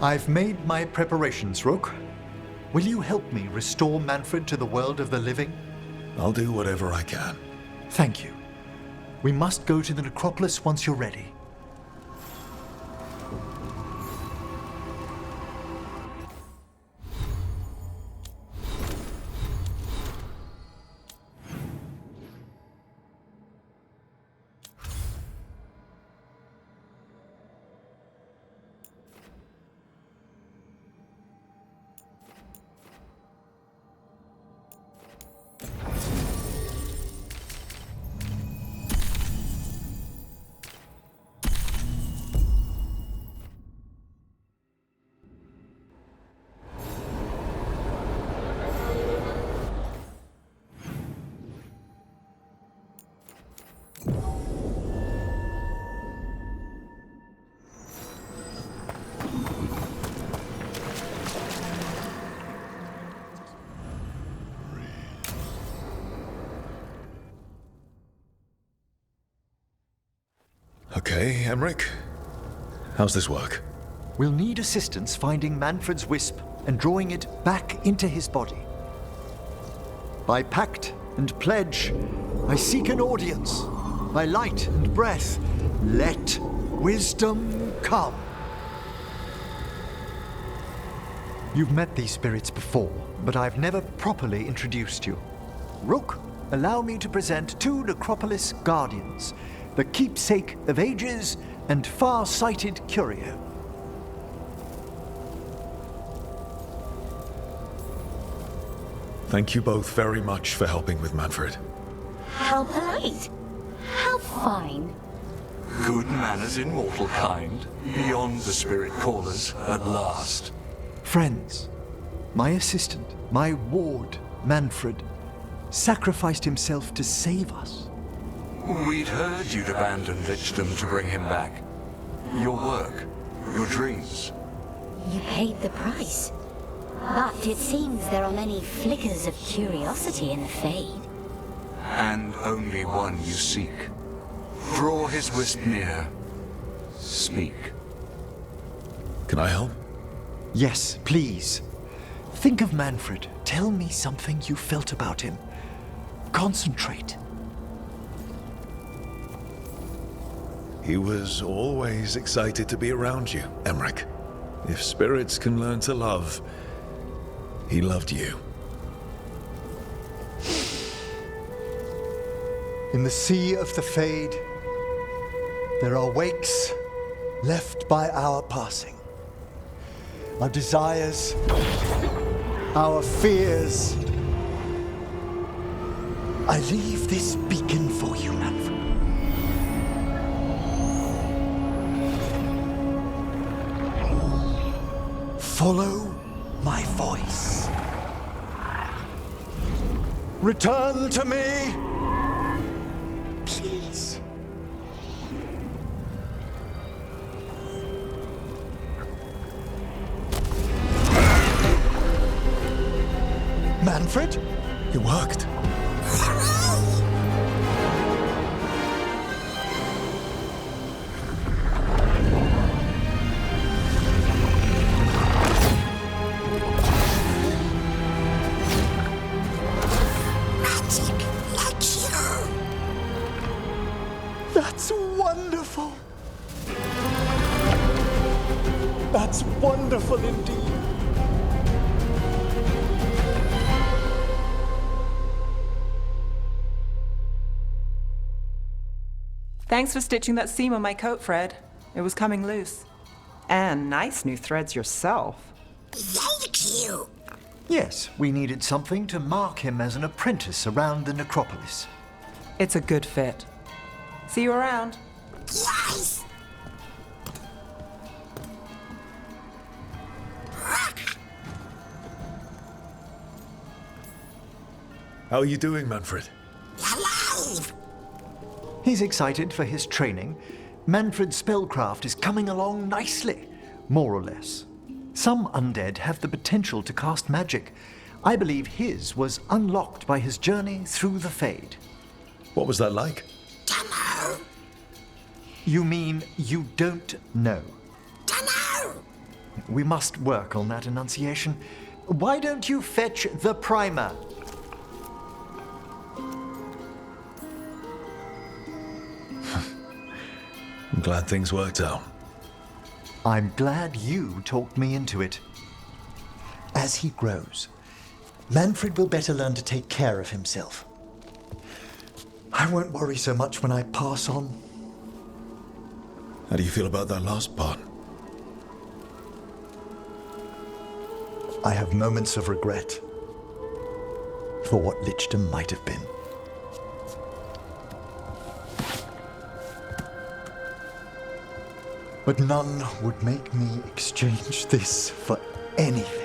I've made my preparations, Rook. Will you help me restore Manfred to the world of the living? I'll do whatever I can. Thank you. We must go to the necropolis once you're ready. Okay, Emmerich. How's this work? We'll need assistance finding Manfred's wisp and drawing it back into his body. By pact and pledge, I seek an audience. By light and breath, let wisdom come. You've met these spirits before, but I've never properly introduced you. Rook, allow me to present two Necropolis Guardians, the keepsake of ages and far-sighted curio. Thank you both very much for helping with Manfred. How polite. How fine. Good manners in mortal kind, beyond the spirit callers at last. Friends, my assistant, my ward, Manfred, sacrificed himself to save us. We'd heard you'd abandoned Lichdom to bring him back. Your work, your dreams. You paid the price. But it seems there are many flickers of curiosity in the Fade. And only one you seek. Draw his wisp near. Speak. Can I help? Yes, please. Think of Manfred. Tell me something you felt about him. Concentrate. He was always excited to be around you, Emmerich. If spirits can learn to love, he loved you. In the sea of the Fade, there are wakes left by our passing. Our desires, our fears. I leave this beacon for you, Manfred. Follow my voice. Return to me, please. Manfred? It worked. That's wonderful. That's wonderful indeed. Thanks for stitching that seam on my coat, Fred. It was coming loose. And nice new threads yourself. Thank you. Yes, we needed something to mark him as an apprentice around the necropolis. It's a good fit. See you around. Yes. How are you doing, Manfred? Alive. He's excited for his training. Manfred's spellcraft is coming along nicely, more or less. Some undead have the potential to cast magic. I believe his was unlocked by his journey through the Fade. What was that like? Dunno. You mean you don't know? Dunno. We must work on that enunciation. Why don't you fetch the primer? I'm glad things worked out. I'm glad you talked me into it. As he grows, Manfred will better learn to take care of himself. I won't worry so much when I pass on. How do you feel about that last part? I have moments of regret for what Lichdom might have been. But none would make me exchange this for anything.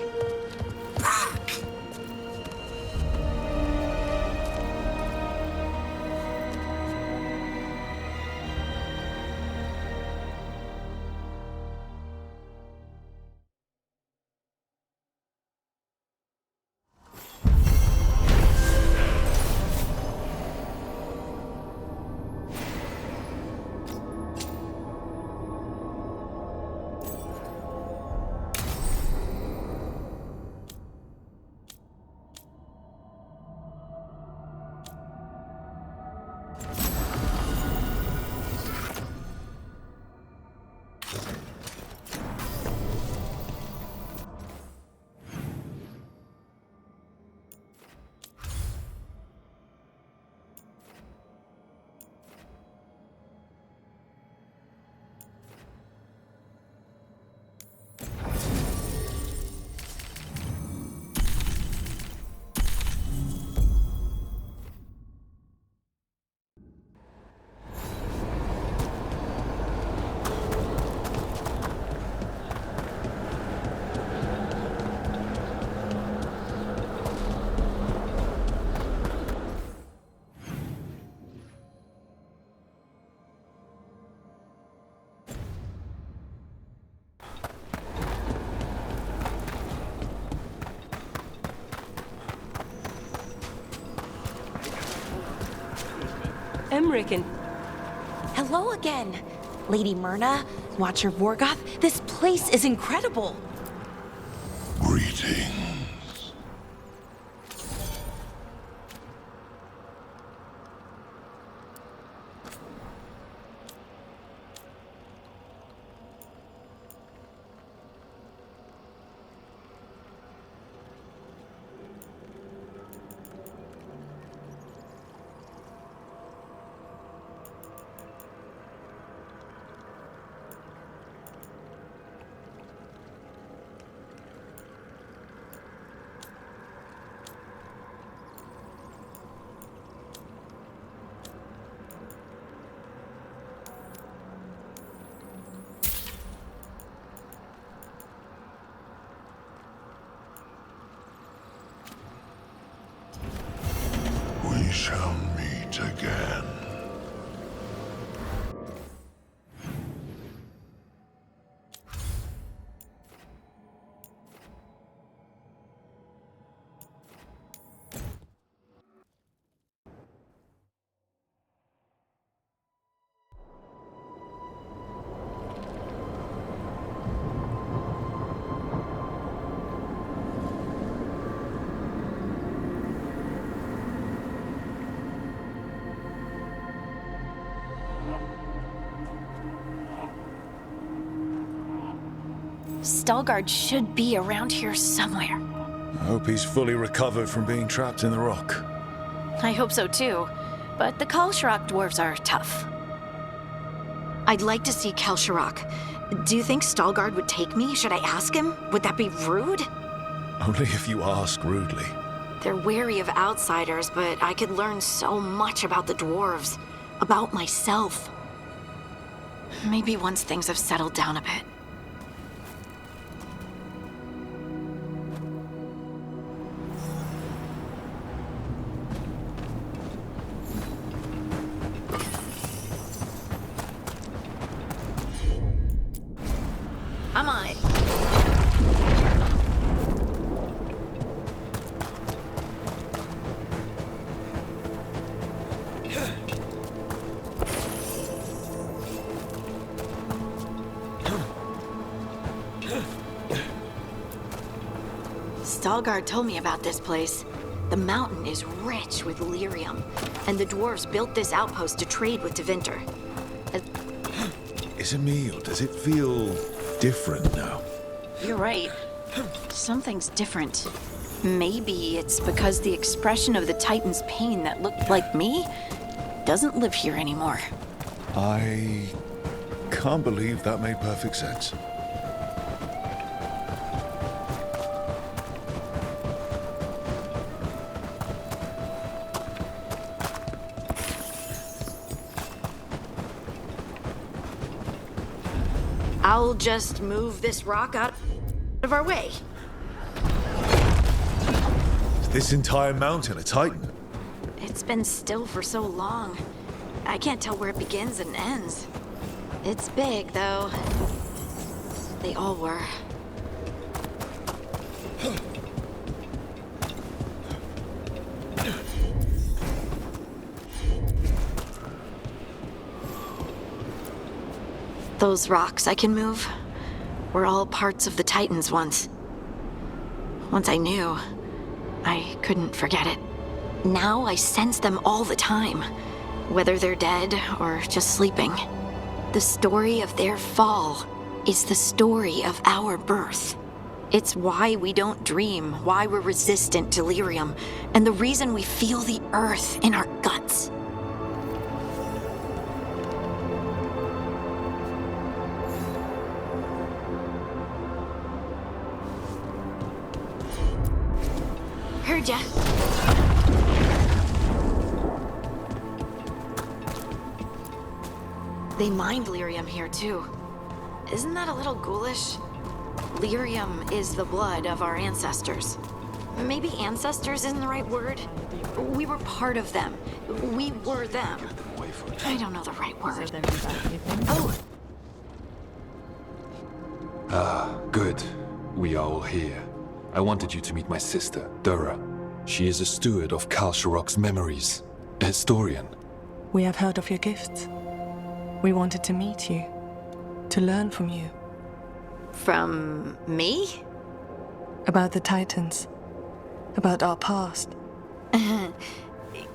Emmerich and... Hello again, Lady Myrna, Watcher Vorgoth. This place is incredible. Greetings. We shall meet again. Stalgard should be around here somewhere. I hope he's fully recovered from being trapped in the rock. I hope so too, but the Kalsharok dwarves are tough. I'd like to see Kalsharok. Do you think Stalgard would take me? Should I ask him? Would that be rude? Only if you ask rudely. They're wary of outsiders, but I could learn so much about the dwarves, about myself. Maybe once things have settled down a bit. I'm on it. Stalgard told me about this place. The mountain is rich with lyrium, and the dwarves built this outpost to trade with Tevinter. Is it me, or does it feel different now? You're right. Something's different. Maybe it's because the expression of the Titan's pain that looked like me doesn't live here anymore. I can't believe that made perfect sense. I'll just move this rock out of our way. Is this entire mountain a Titan? It's been still for so long. I can't tell where it begins and ends. It's big, though. They all were. Those rocks I can move were all parts of the Titans once. Once I knew, I couldn't forget it. Now I sense them all the time, whether they're dead or just sleeping. The story of their fall is the story of our birth. It's why we don't dream, why we're resistant to lyrium, and the reason we feel the earth in our guts. Heard ya. They mined lyrium here too. Isn't that a little ghoulish? Lyrium is the blood of our ancestors. Maybe ancestors isn't the right word. We were part of them. We were them. I don't know the right word. Oh! Good. We are all here. I wanted you to meet my sister, Dura. She is a steward of Kalsharok's memories, a historian. We have heard of your gifts. We wanted to meet you, to learn from you. From me? About the Titans, about our past.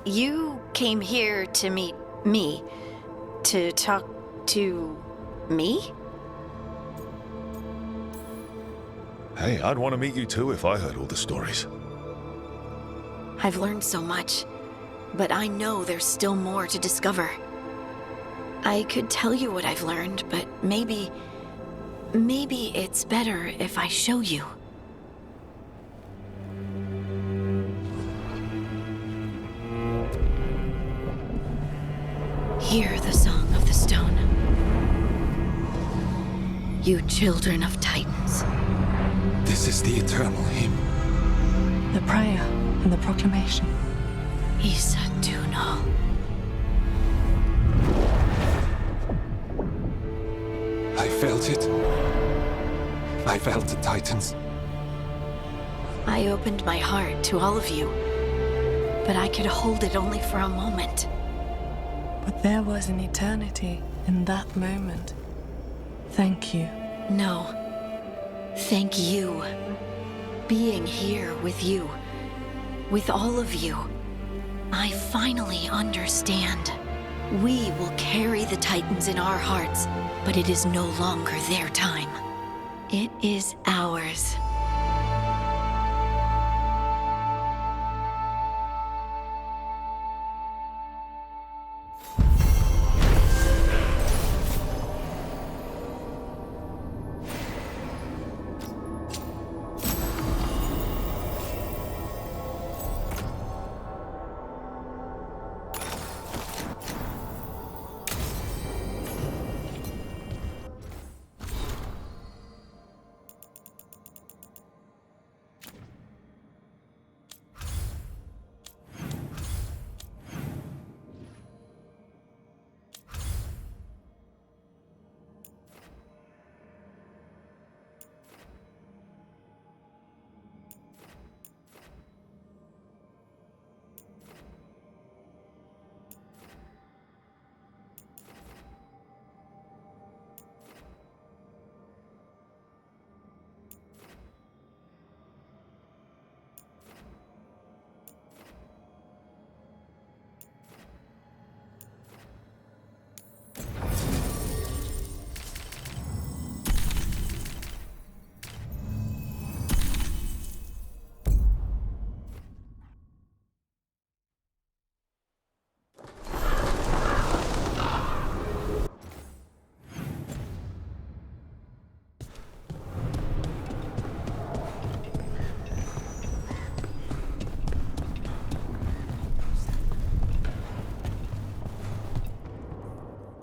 You came here to meet me, to talk to me? Hey, I'd want to meet you too if I heard all the stories. I've learned so much, but I know there's still more to discover. I could tell you what I've learned, but maybe it's better if I show you. Hear the song of the stone. You children of Titans. This is the eternal hymn. The prayer and the proclamation. Isa Tunal. I felt it. I felt the Titans. I opened my heart to all of you, but I could hold it only for a moment. But there was an eternity in that moment. Thank you. No. Thank you. Being here with you, with all of you, I finally understand. We will carry the Titans in our hearts, but it is no longer their time. It is ours.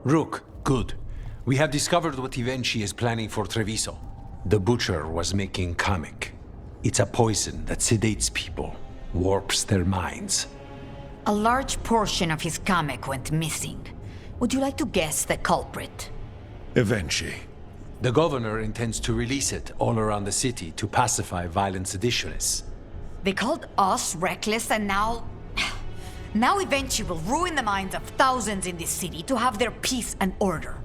Rook, good. We have discovered what Ivenchi is planning for Treviso. The Butcher was making Kamek. It's a poison that sedates people, warps their minds. A large portion of his Kamek went missing. Would you like to guess the culprit? Ivenchi. The governor intends to release it all around the city to pacify violent seditionists. They called us reckless, and now... Now Ivenchi will ruin the minds of thousands in this city to have their peace and order.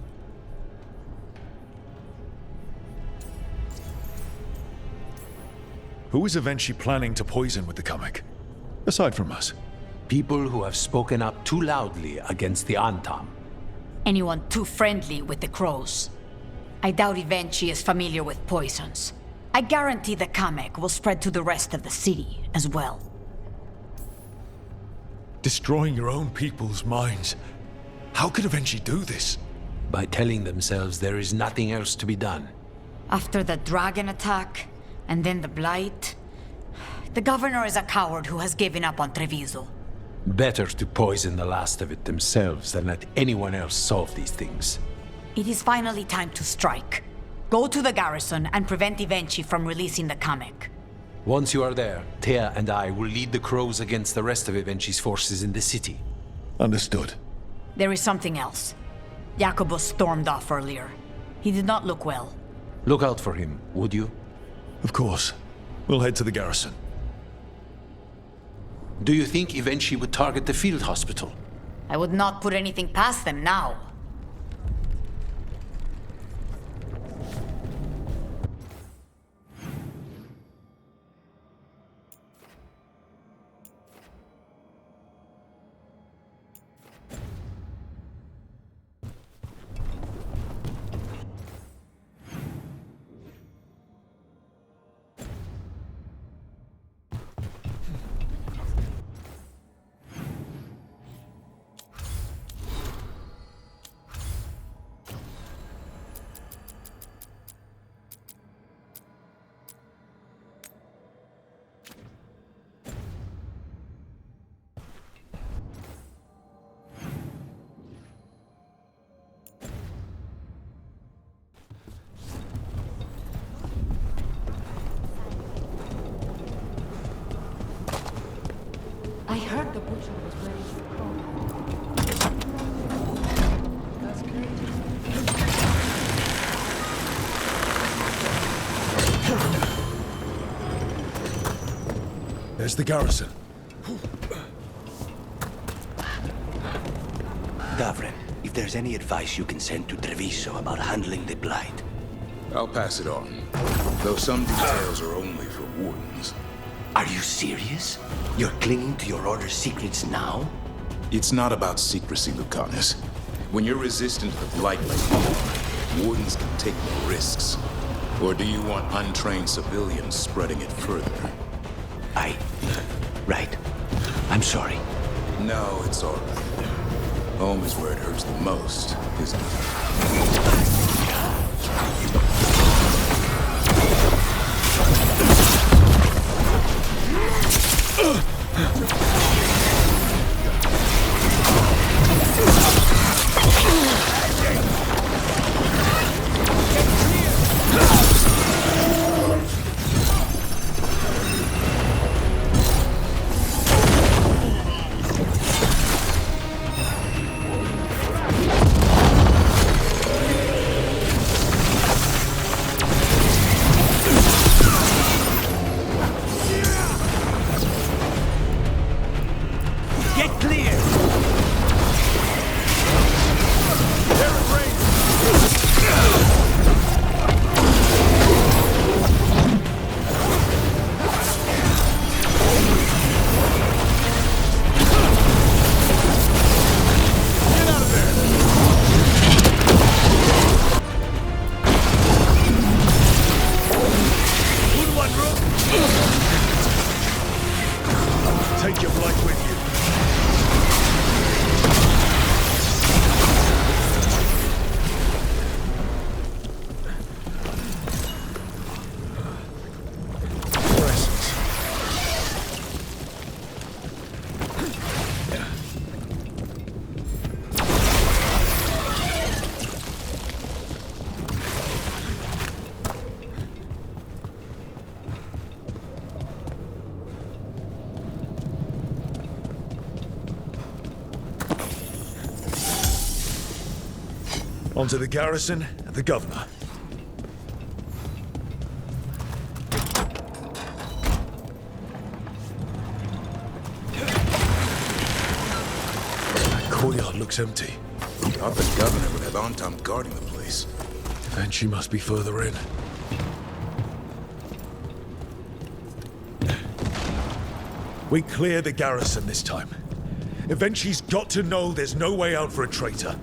Who is Ivenchi planning to poison with the Kamek? Aside from us. People who have spoken up too loudly against the Antam. Anyone too friendly with the crows. I doubt Ivenchi is familiar with poisons. I guarantee the Kamek will spread to the rest of the city as well. Destroying your own people's minds. How could Ivenchi do this? By telling themselves there is nothing else to be done. After the dragon attack, and then the blight, the governor is a coward who has given up on Treviso. Better to poison the last of it themselves than let anyone else solve these things. It is finally time to strike. Go to the garrison and prevent Ivenchi from releasing the Kamek. Once you are there, Thea and I will lead the crows against the rest of Ivenchi's forces in the city. Understood. There is something else. Jacobus stormed off earlier. He did not look well. Look out for him, would you? Of course. We'll head to the garrison. Do you think Ivenchi would target the field hospital? I would not put anything past them now. I heard the butcher was ready to call. That's great. There's the garrison. Davren, if there's any advice you can send to Treviso about handling the Blight. I'll pass it on, though some details are only for wardens. Are you serious? You're clinging to your order's secrets now? It's not about secrecy, Lucanus. When you're resistant to the Blight like you are, wardens can take more risks. Or do you want untrained civilians spreading it further? Right. I'm sorry. No, it's all right. Home is where it hurts the most, isn't it? Take your blight with you. Onto the garrison and the governor. That courtyard looks empty. Thought the governor would have Anton guarding the place. Then she must be further in. We clear the garrison this time. Eventually's got to know there's no way out for a traitor.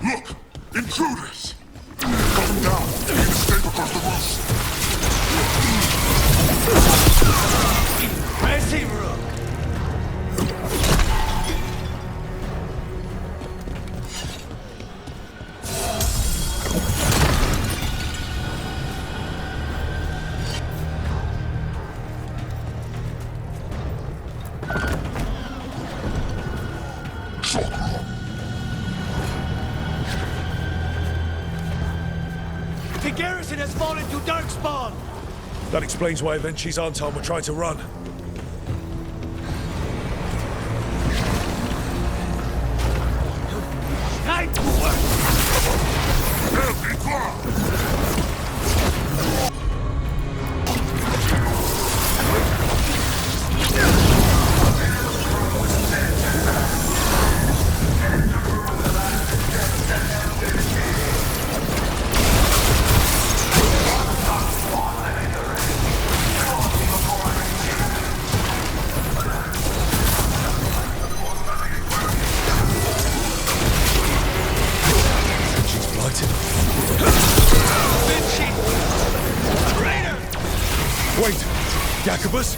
Look! Intruders! Cut them down! Need to escape across the roof! Mercy, Rook! The garrison has fallen to Darkspawn! That explains why Eventually's Anton were trying to run. Time to work! Help me, Clark! Wait! Jacobus?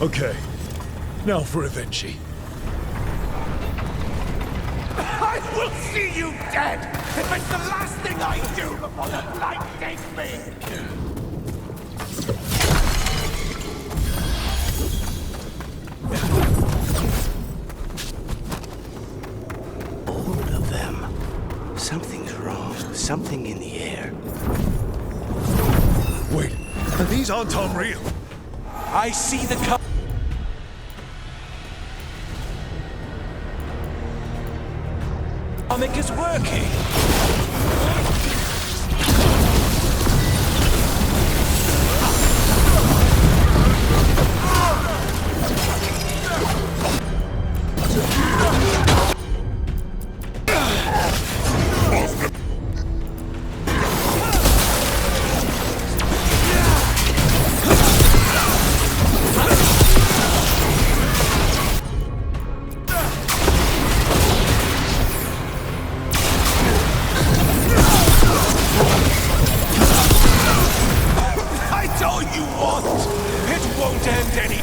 Okay. Now for Eventually. I will see you dead if it's the last thing I do before the light takes me! All of them. Something's wrong. Something in the air. Wait, are these Anton real? I see the comic is working.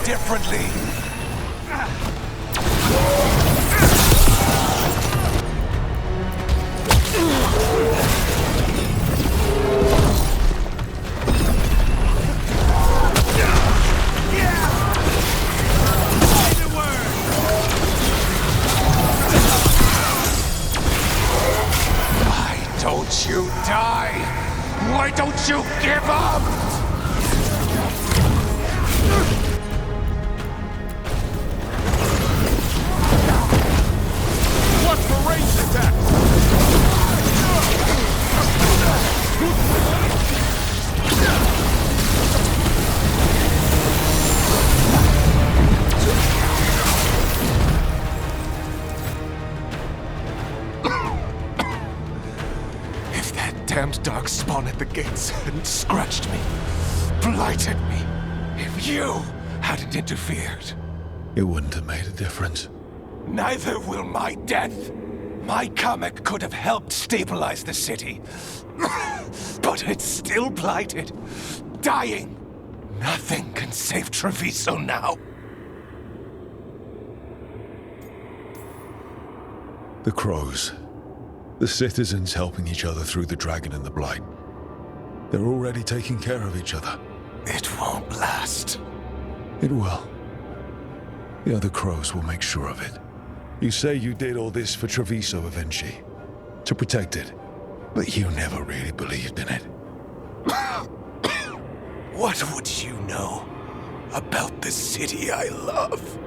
Differently. Why don't you die? Why don't you give up? damned darkspawn at the gates hadn't scratched me, blighted me, if you hadn't interfered. It wouldn't have made a difference. Neither will my death. My comic could have helped stabilize the city. But it's still blighted, dying. Nothing can save Treviso now. The crows. The citizens helping each other through the dragon and the blight. They're already taking care of each other. It won't last. It will. The other crows will make sure of it. You say you did all this for Treviso Avenci, to protect it, but you never really believed in it. What would you know about the city I love?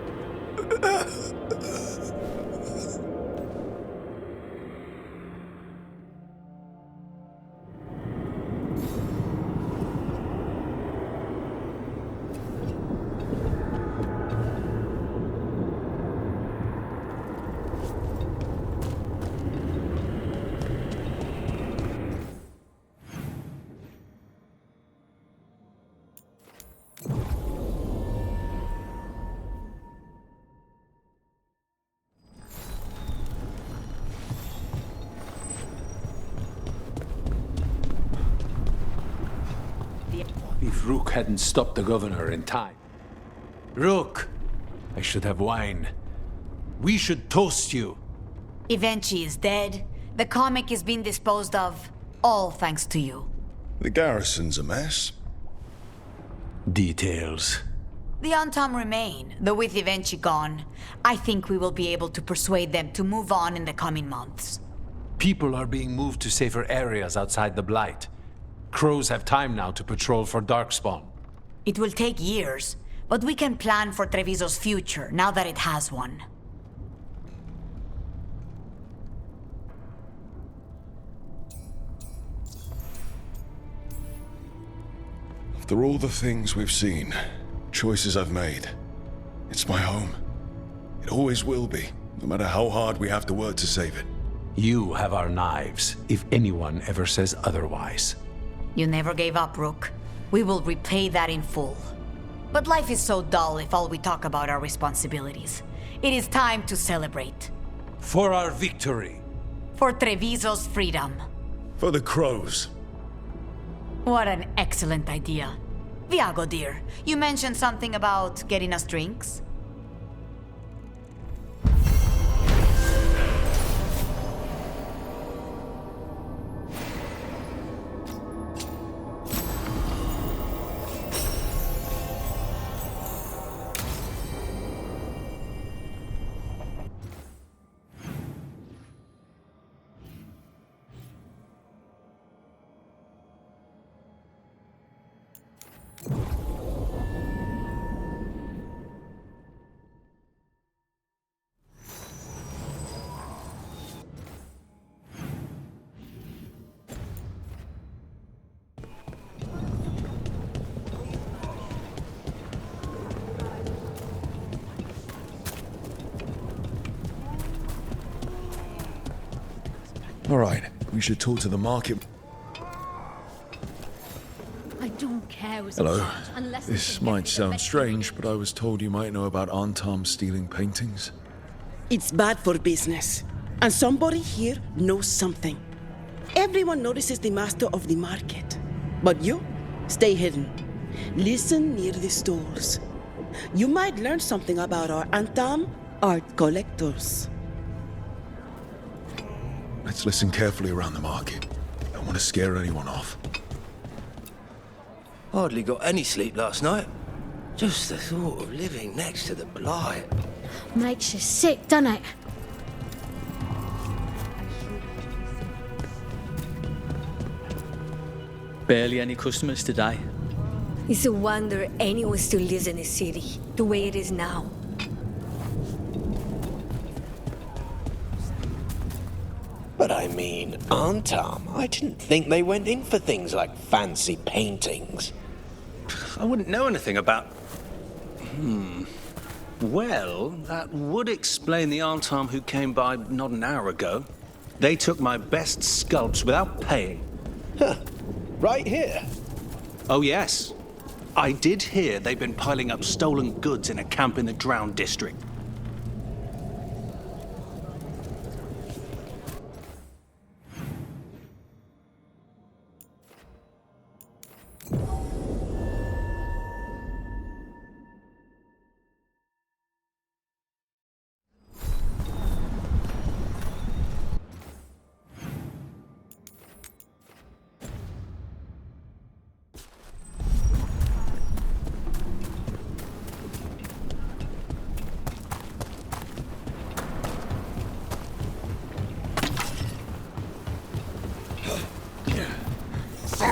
If Rook hadn't stopped the governor in time. Rook! I should have wine. We should toast you. Evenci is dead. The comic is being disposed of. All thanks to you. The garrison's a mess. Details. The Antam remain, though with Evenci gone, I think we will be able to persuade them to move on in the coming months. People are being moved to safer areas outside the Blight. Crows have time now to patrol for Darkspawn. It will take years, but we can plan for Treviso's future now that it has one. After all the things we've seen, choices I've made, it's my home. It always will be, no matter how hard we have to work to save it. You have our knives, if anyone ever says otherwise. You never gave up, Rook. We will repay that in full. But life is so dull if all we talk about are responsibilities. It is time to celebrate. For our victory. For Treviso's freedom. For the crows. What an excellent idea. Viago, dear, you mentioned something about getting us drinks? All right, we should talk to the market. I don't care. Hello. This might sound strange, but I was told you might know about Antam stealing paintings. It's bad for business. And somebody here knows something. Everyone notices the master of the market. But you, stay hidden. Listen near the stalls. You might learn something about our Antam art collectors. Let's listen carefully around the market. Don't want to scare anyone off. Hardly got any sleep last night. Just the thought of living next to the Blight. Makes you sick, doesn't it? Barely any customers today. It's a wonder anyone still lives in the city, the way it is now. But I mean, Antam, I didn't think they went in for things like fancy paintings. I wouldn't know anything about... Well, that would explain the Antam who came by not an hour ago. They took my best sculpts without paying, Huh. Right here. Oh, yes. I did hear they've been piling up stolen goods in a camp in the Drowned District.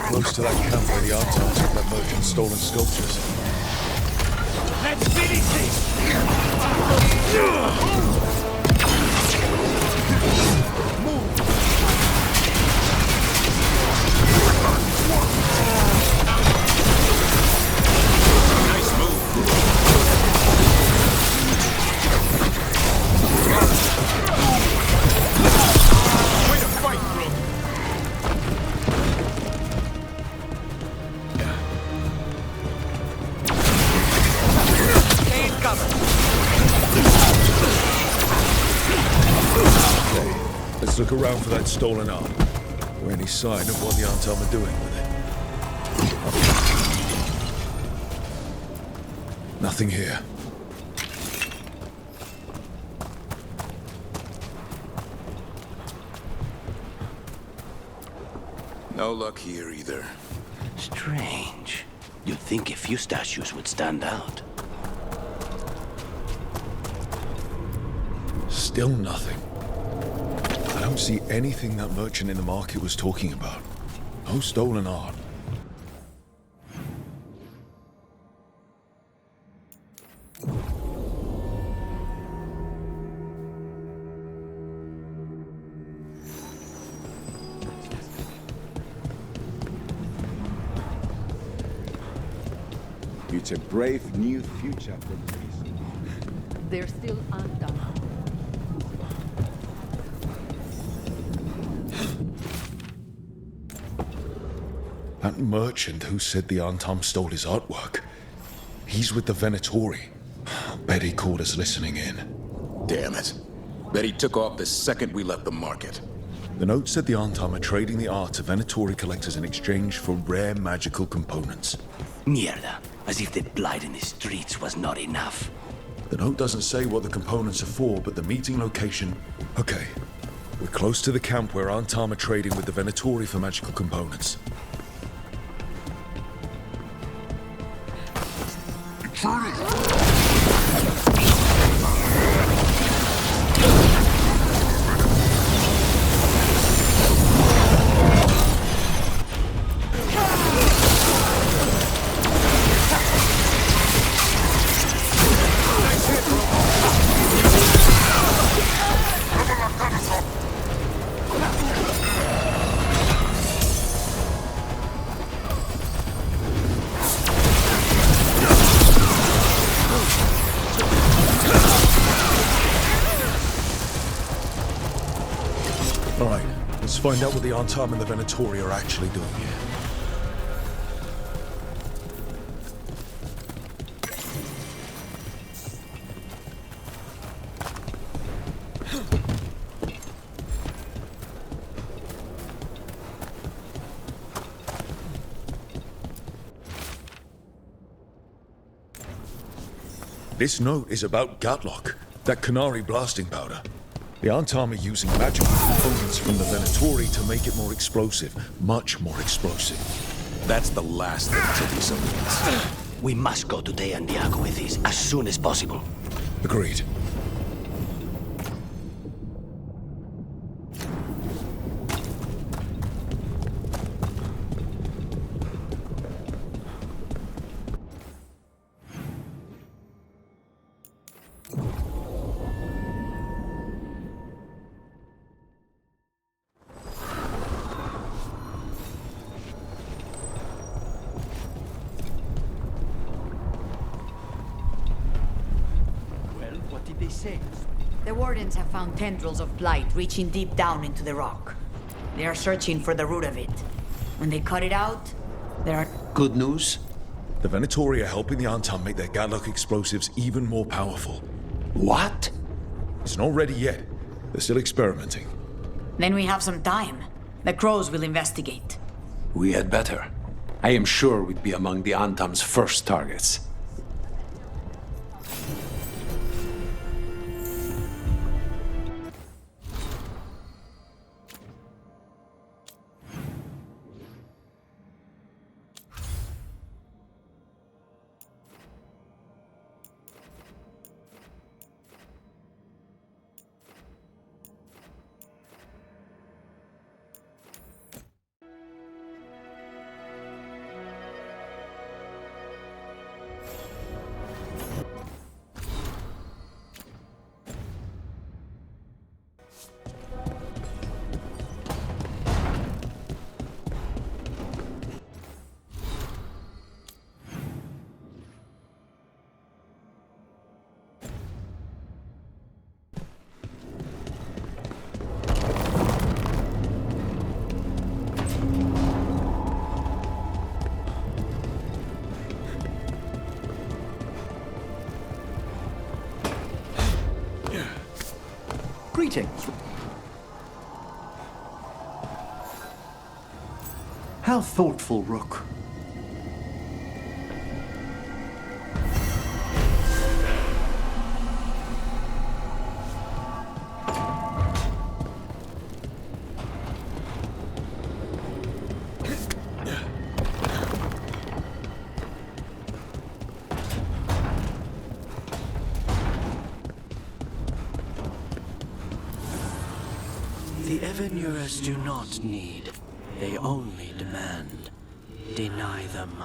Close to that camp where the Artons took that merchant's stolen sculptures. Let's finish this! Nice move. Way to fight, bro. Let's look around for that stolen art. Or any sign of what the Artom are doing with it. Nothing here. No luck here either. Strange. You'd think a few statues would stand out. Still nothing. I don't see anything that merchant in the market was talking about. No stolen art. It's a brave new future for Greece. They're still undone. That merchant who said the Artom stole his artwork. He's with the Venatori. Bet he caught us listening in. Damn it. Bet he took off the second we left the market. The note said the Artom are trading the art to Venatori collectors in exchange for rare magical components. Mierda. As if the blight in the streets was not enough. The note doesn't say what the components are for, but the meeting location... Okay. We're close to the camp where Artom are trading with the Venatori for magical components. Alright, let's find out what the Artom and the Venatori are actually doing here. This note is about Gatlock, that Canary blasting powder. The Artom are using magical components from the Venatori to make it more explosive. Much more explosive. That's the last thing Treviso needs. We must go to De Andiago with this as soon as possible. Agreed. The Wardens have found tendrils of blight reaching deep down into the rock. They are searching for the root of it. When they cut it out, there are... Good news? The Venatori are helping the Antam make their Gadlock explosives even more powerful. What? It's not ready yet. They're still experimenting. Then we have some time. The Crows will investigate. We had better. I am sure we'd be among the Antam's first targets. Greetings. How thoughtful, Rook. The Evanures do not need. They only demand. Deny them.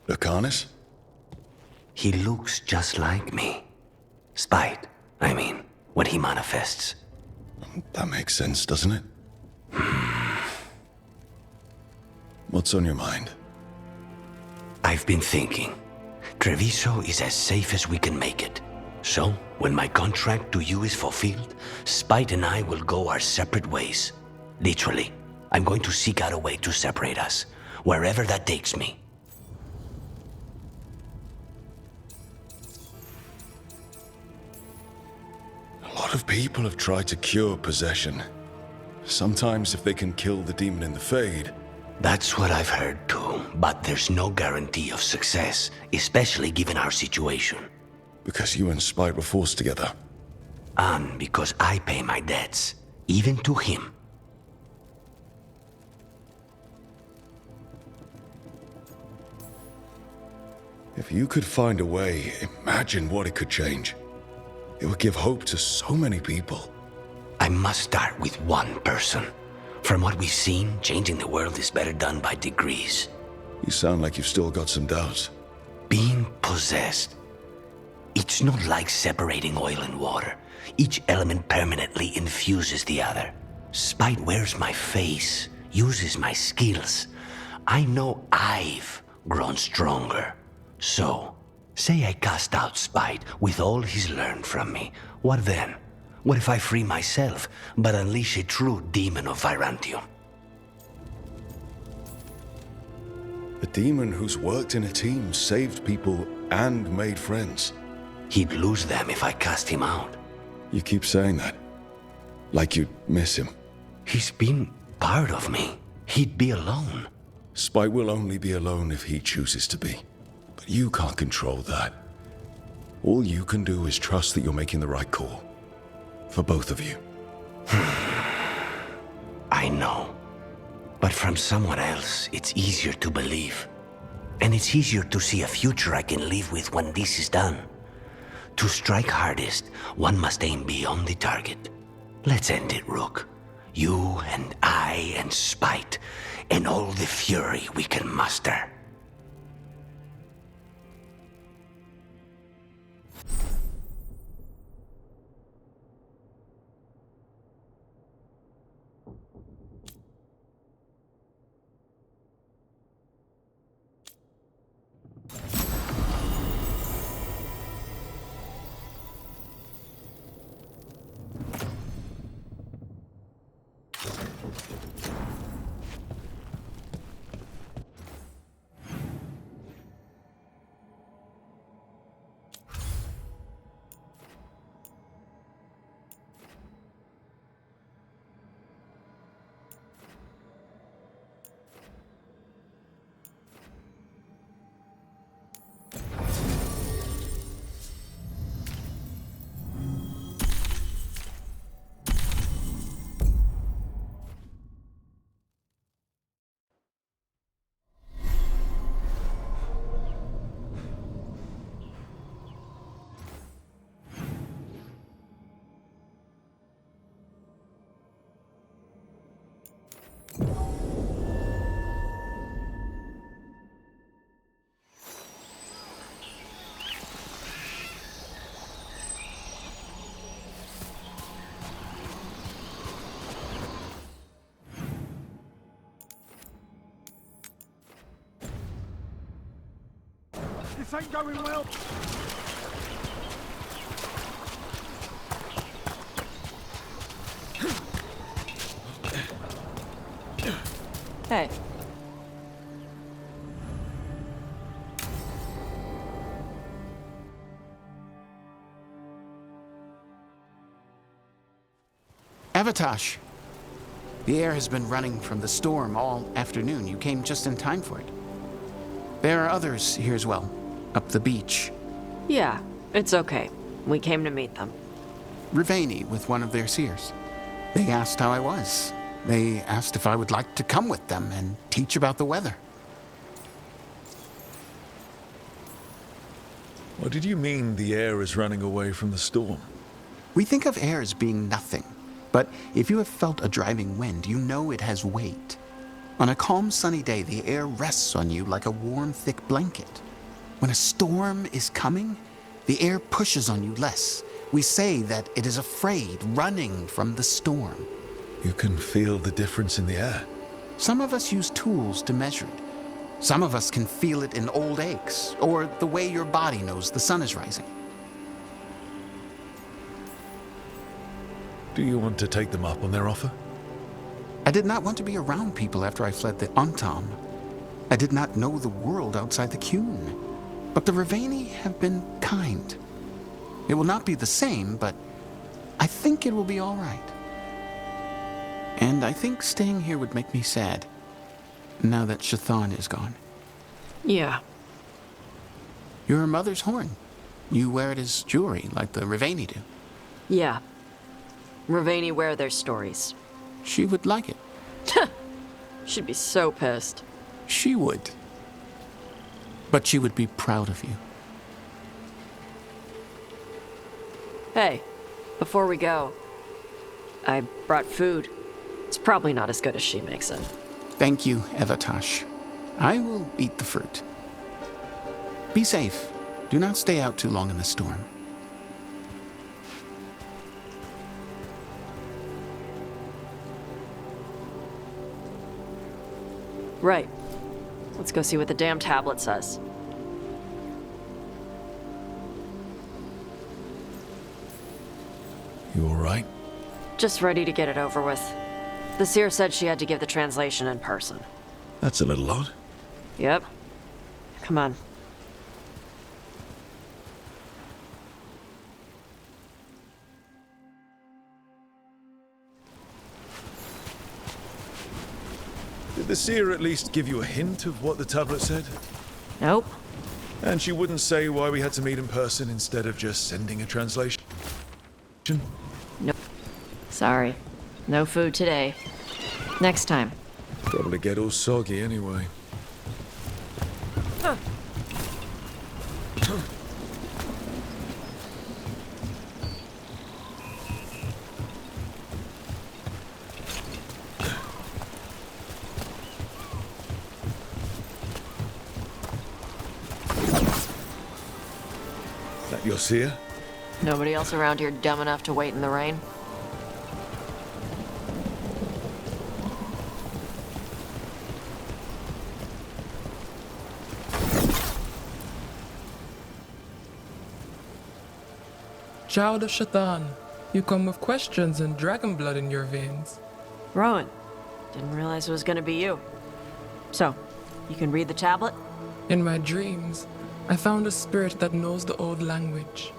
Lucanus? He looks just like me. Spite, I mean, when he manifests. That makes sense, doesn't it? What's on your mind? I've been thinking. Treviso is as safe as we can make it. So, when my contract to you is fulfilled, Spite and I will go our separate ways. Literally. I'm going to seek out a way to separate us, wherever that takes me. A lot of people have tried to cure possession. Sometimes if they can kill the demon in the Fade. That's what I've heard too, but there's no guarantee of success, especially given our situation. Because you and Spite were forced together. And because I pay my debts, even to him. If you could find a way, imagine what it could change. It would give hope to so many people. I must start with one person. From what we've seen, changing the world is better done by degrees. You sound like you've still got some doubts. Being possessed. It's not like separating oil and water. Each element permanently infuses the other. Spite wears my face, uses my skills. I know I've grown stronger. So, Say I cast out Spite with all he's learned from me. What then? What if I free myself, but unleash a true demon of Virantium? A demon who's worked in a team, saved people, and made friends. He'd lose them if I cast him out. You keep saying that. Like you'd miss him. He's been part of me. He'd be alone. Spite will only be alone if he chooses to be. But you can't control that. All you can do is trust that you're making the right call. For both of you. I know. But from someone else, it's easier to believe. And it's easier to see a future I can live with when this is done. To strike hardest, one must aim beyond the target. Let's end it, Rook. You and I and Spite, and all the fury we can muster. This ain't going well. Hey. Avatosh. The air has been running from the storm all afternoon. You came just in time for it. There are others here as well, up the beach. Yeah, it's okay. We came to meet them. Rivani with one of their seers. They asked how I was. They asked if I would like to come with them and teach about the weather. What did you mean the air is running away from the storm? We think of air as being nothing, but if you have felt a driving wind, you know it has weight. On a calm, sunny day, the air rests on you like a warm, thick blanket. When a storm is coming, the air pushes on you less. We say that it is afraid, running from the storm. You can feel the difference in the air. Some of us use tools to measure it. Some of us can feel it in old aches, or the way your body knows the sun is rising. Do you want to take them up on their offer? I did not want to be around people after I fled the Antam. I did not know the world outside the Qun. But the Rivani have been kind. It will not be the same, but I think it will be all right. And I think staying here would make me sad, now that Shathan is gone. Yeah. Your mother's horn. You wear it as jewelry, like the Rivani do. Yeah. Rivani wear their stories. She would like it. She'd be so pissed. She would. But she would be proud of you. Hey, before we go, I brought food. It's probably not as good as she makes it. Thank you, Avatosh. I will eat the fruit. Be safe. Do not stay out too long in the storm. Right. Let's go see what the damn tablet says. You alright? Just ready to get it over with. The seer said she had to give the translation in person. That's a little odd. Yep. Come on. Did the seer at least give you a hint of what the tablet said? Nope. And she wouldn't say why we had to meet in person instead of just sending a translation? Nope. Sorry. No food today. Next time. Probably get all soggy anyway. That your seer? Nobody else around here dumb enough to wait in the rain? Child of Shaitan, you come with questions and dragon blood in your veins. Rowan, didn't realize it was gonna be you. So, you can read the tablet? In my dreams, I found a spirit that knows the old language.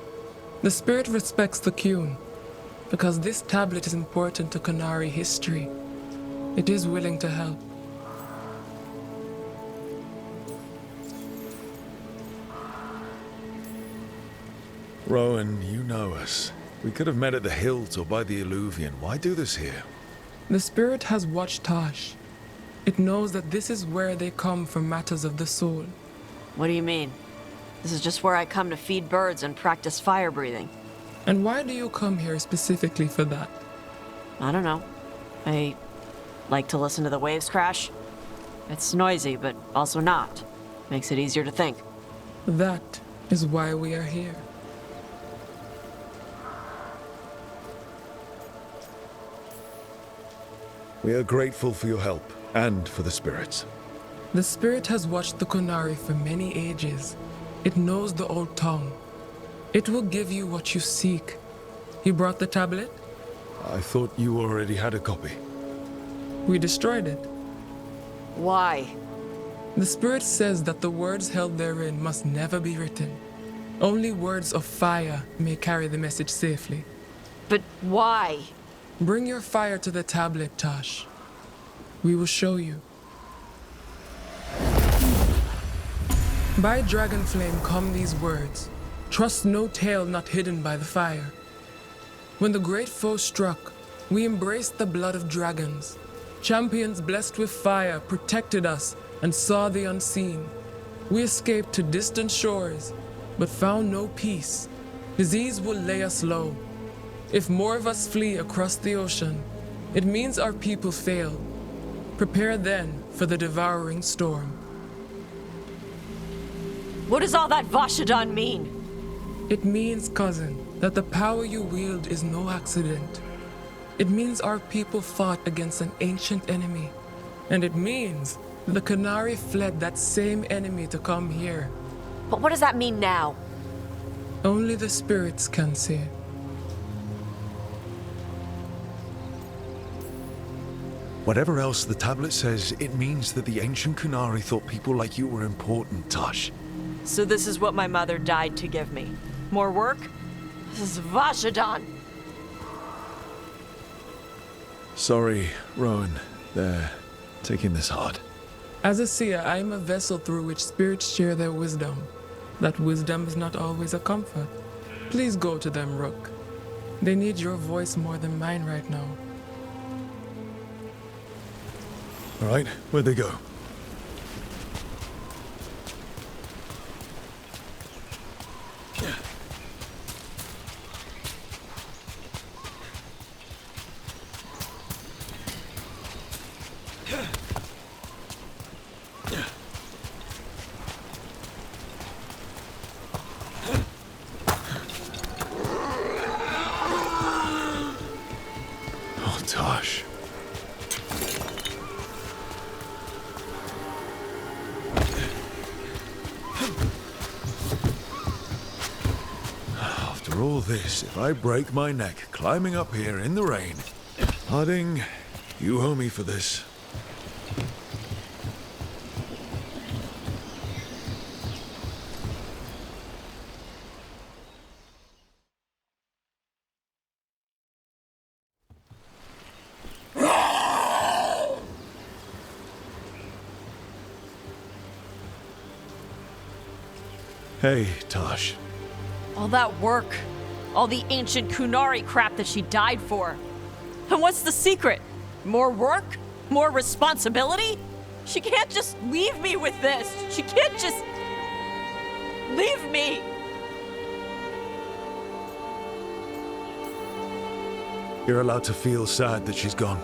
The spirit respects the Qun, because this tablet is important to Qunari history. It is willing to help. Rowan, you know us. We could have met at the Hilt or by the Alluvion. Why do this here? The spirit has watched Tosh. It knows that this is where they come for matters of the soul. What do you mean? This is just where I come to feed birds and practice fire breathing. And why do you come here specifically for that? I don't know. I like to listen to the waves crash. It's noisy, but also not. Makes it easier to think. That is why we are here. We are grateful for your help, and for the spirits. The spirit has watched the Qunari for many ages. It knows the old tongue. It will give you what you seek. You brought the tablet? I thought you already had a copy. We destroyed it. Why? The spirit says that the words held therein must never be written. Only words of fire may carry the message safely. But why? Bring your fire to the tablet, Tosh. We will show you. By dragon flame come these words. Trust no tale not hidden by the fire. When the great foe struck, we embraced the blood of dragons. Champions blessed with fire protected us and saw the unseen. We escaped to distant shores, but found no peace. Disease will lay us low. If more of us flee across the ocean, it means our people fail. Prepare then for the devouring storm. What does all that Vashadan mean? It means, cousin, that the power you wield is no accident. It means our people fought against an ancient enemy. And it means the Qunari fled that same enemy to come here. But what does that mean now? Only the spirits can say. Whatever else the tablet says, it means that the ancient Qunari thought people like you were important, Tosh. So this is what my mother died to give me. More work? This is Vashadan. Sorry, Rowan. They're taking this hard. As a seer, I am a vessel through which spirits share their wisdom. That wisdom is not always a comfort. Please go to them, Rook. They need your voice more than mine right now. All right, where'd they go? Oh, Tosh. After all this, if I break my neck climbing up here in the rain, Harding, you owe me for this. Hey, Tosh. All that work, all the ancient Kunari crap that she died for. And what's the secret? More work? More responsibility? She can't just leave me with this. She can't just leave me. You're allowed to feel sad that she's gone.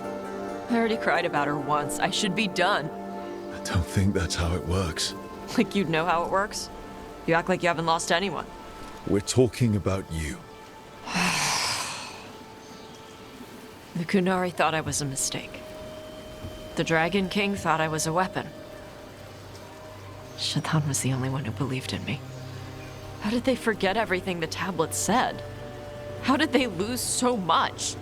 I already cried about her once. I should be done. I don't think that's how it works. Like you'd know how it works? You act like you haven't lost anyone. We're talking about you. The Kunari thought I was a mistake. The Dragon King thought I was a weapon. Shaitan was the only one who believed in me. How did they forget everything the tablets said? How did they lose so much?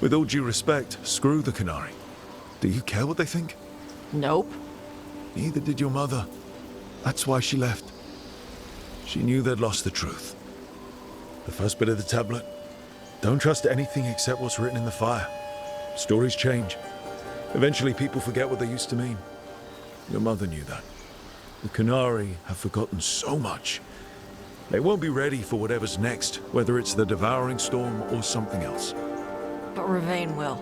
With all due respect, screw the Kunari. Do you care what they think? Nope. Neither did your mother. That's why she left. She knew they'd lost the truth. The first bit of the tablet. Don't trust anything except what's written in the fire. Stories change. Eventually people forget what they used to mean. Your mother knew that. The Kunari have forgotten so much. They won't be ready for whatever's next, whether it's the Devouring Storm or something else. But Ravain will.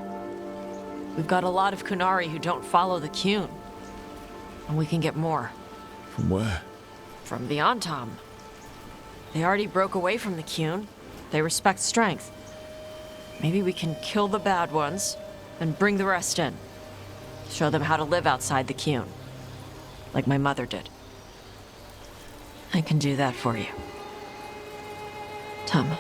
We've got a lot of Kunari who don't follow the Qun. And we can get more. From where? From the Antam. They already broke away from the Qun. They respect strength. Maybe we can kill the bad ones and bring the rest in. Show them how to live outside the Qun. Like my mother did. I can do that for you. Tama.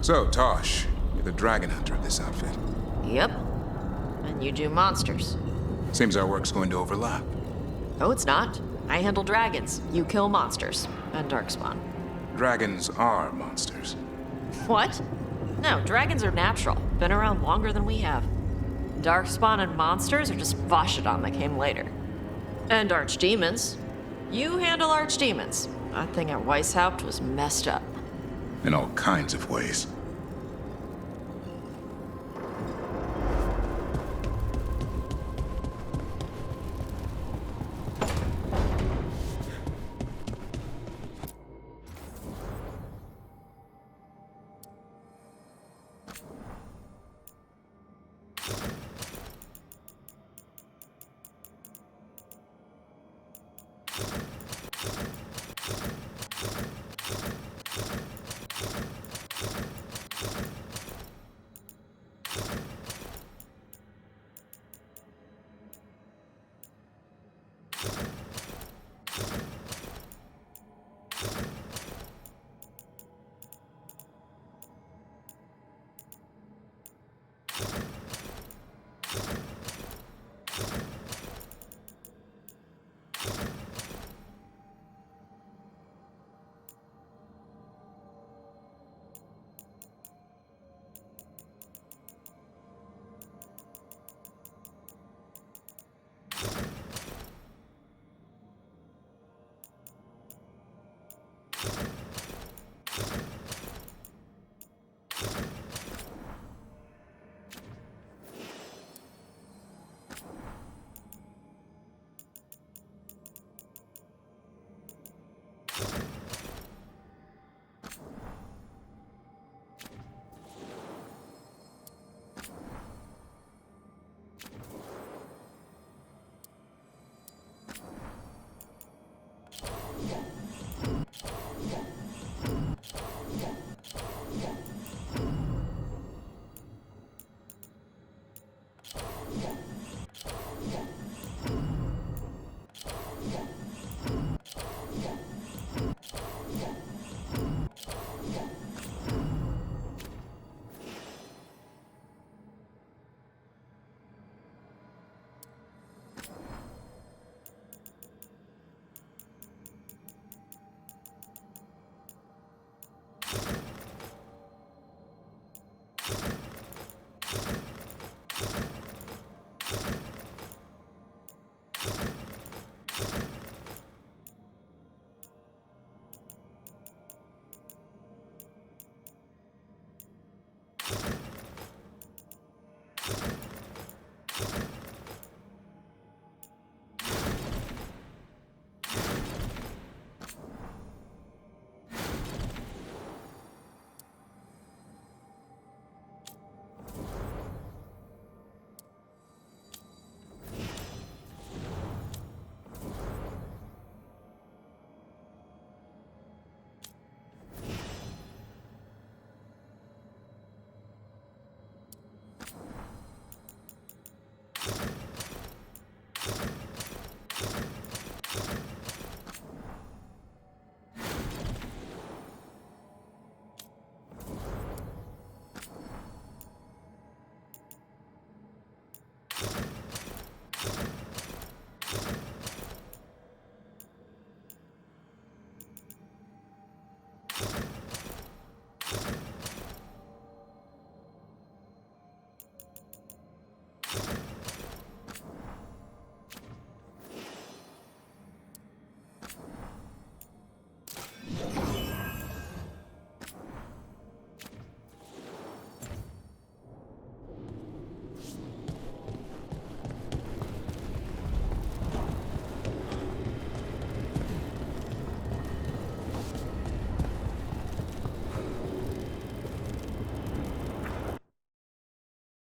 So, Tosh, you're the dragon hunter of this outfit. Yep. And you do monsters. Seems our work's going to overlap. No, it's not. I handle dragons. You kill monsters. And Darkspawn. Dragons are monsters. What? No, dragons are natural. Been around longer than we have. Darkspawn and monsters are just Vashidon that came later. And archdemons. You handle archdemons. That thing at Weishaupt was messed up. In all kinds of ways.